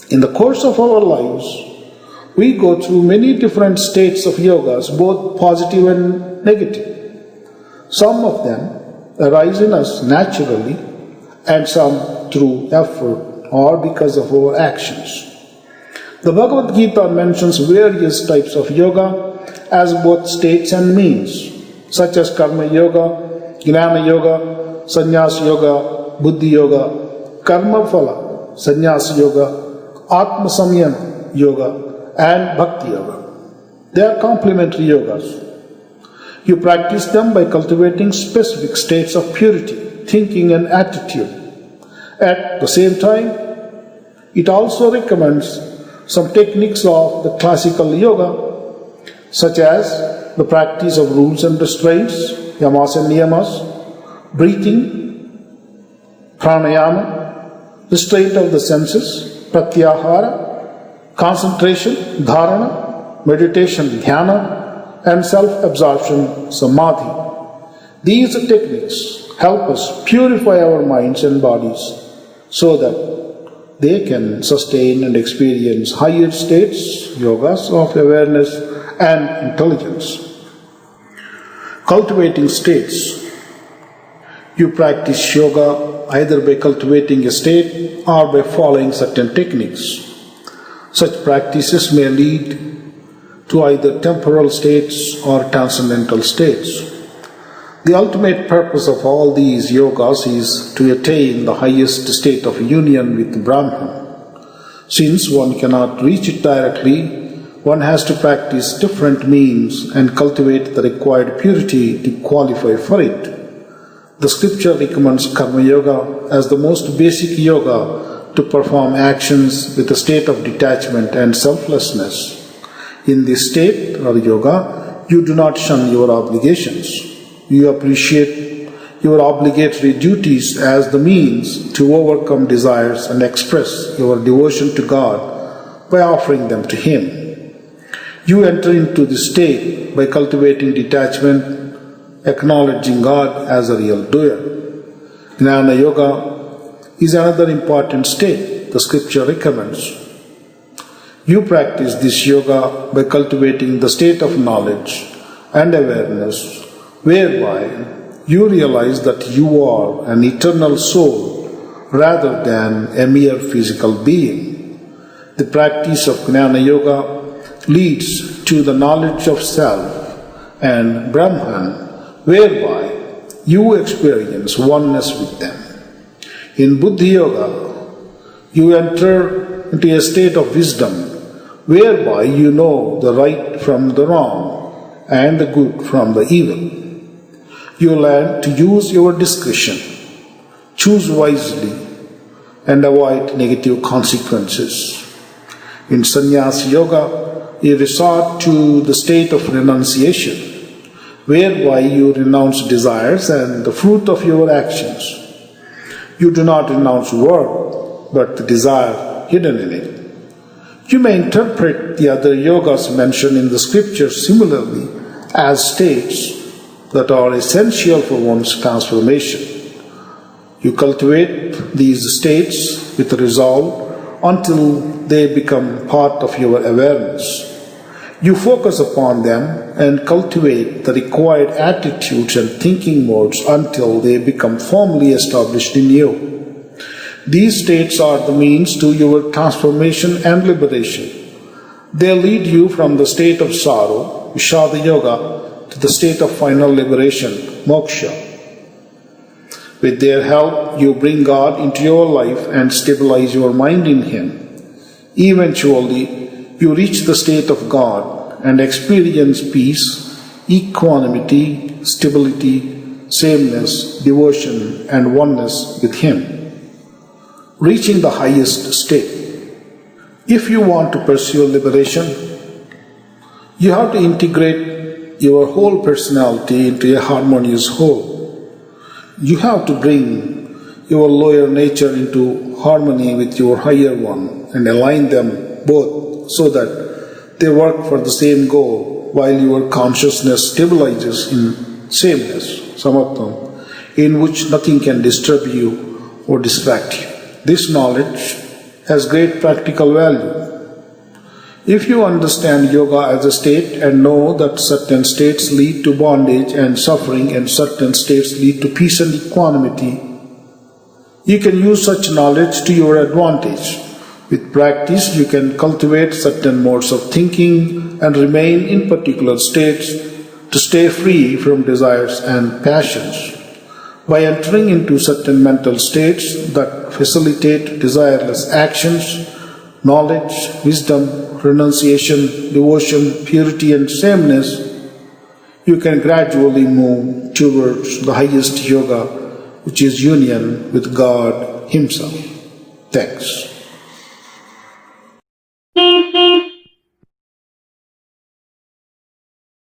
In the course of our lives, we go through many different states of yogas, both positive and negative. Some of them arise in us naturally, and some through effort or because of our actions. The Bhagavad Gita mentions various types of yoga as both states and means, such as karma yoga, jnana yoga, sannyas yoga, buddhi yoga, karma phala, sannyas yoga, atma samyam yoga, and bhakti yoga. They are complementary yogas. You practice them by cultivating specific states of purity, thinking and attitude. At the same time, it also recommends some techniques of the classical yoga, such as the practice of rules and restraints, yamas and niyamas, breathing, pranayama, restraint of the senses, pratyahara, concentration, dharana, meditation, dhyana, and self-absorption, samadhi. These techniques help us purify our minds and bodies so that they can sustain and experience higher states, yogas of awareness and intelligence. Cultivating states. You practice yoga either by cultivating a state or by following certain techniques. Such practices may lead to either temporal states or transcendental states. The ultimate purpose of all these yogas is to attain the highest state of union with Brahman. Since one cannot reach it directly, one has to practice different means and cultivate the required purity to qualify for it. The scripture recommends karma yoga as the most basic yoga to perform actions with a state of detachment and selflessness. In this state or yoga, you do not shun your obligations. You appreciate your obligatory duties as the means to overcome desires and express your devotion to God by offering them to Him. You enter into this state by cultivating detachment, acknowledging God as a real doer. Jnana yoga is another important state the scripture recommends. You practice this yoga by cultivating the state of knowledge and awareness, whereby you realize that you are an eternal soul rather than a mere physical being. The practice of Jnana Yoga leads to the knowledge of self and Brahman, whereby you experience oneness with them. In Buddhi Yoga, you enter into a state of wisdom, whereby you know the right from the wrong and the good from the evil. You learn to use your discretion, choose wisely, and avoid negative consequences. In Sannyas Yoga, you resort to the state of renunciation, whereby you renounce desires and the fruit of your actions. You do not renounce work, but the desire hidden in it. You may interpret the other yogas mentioned in the scriptures similarly as states that are essential for one's transformation. You cultivate these states with resolve until they become part of your awareness. You focus upon them and cultivate the required attitudes and thinking modes until they become firmly established in you. These states are the means to your transformation and liberation. They lead you from the state of sorrow, Vishada Yoga, to the state of final liberation, moksha. With their help, you bring God into your life and stabilize your mind in Him. Eventually, you reach the state of God and experience peace, equanimity, stability, sameness, devotion, and oneness with Him, reaching the highest state. If you want to pursue liberation, you have to integrate your whole personality into a harmonious whole. You have to bring your lower nature into harmony with your higher one and align them both so that they work for the same goal while your consciousness stabilizes in sameness, samatvam, in which nothing can disturb you or distract you. This knowledge has great practical value. If you understand yoga as a state and know that certain states lead to bondage and suffering and certain states lead to peace and equanimity, you can use such knowledge to your advantage. With practice, you can cultivate certain modes of thinking and remain in particular states to stay free from desires and passions. By entering into certain mental states that facilitate desireless actions, knowledge, wisdom, renunciation, devotion, purity, and sameness, you can gradually move towards the highest yoga, which is union with God Himself. Thanks.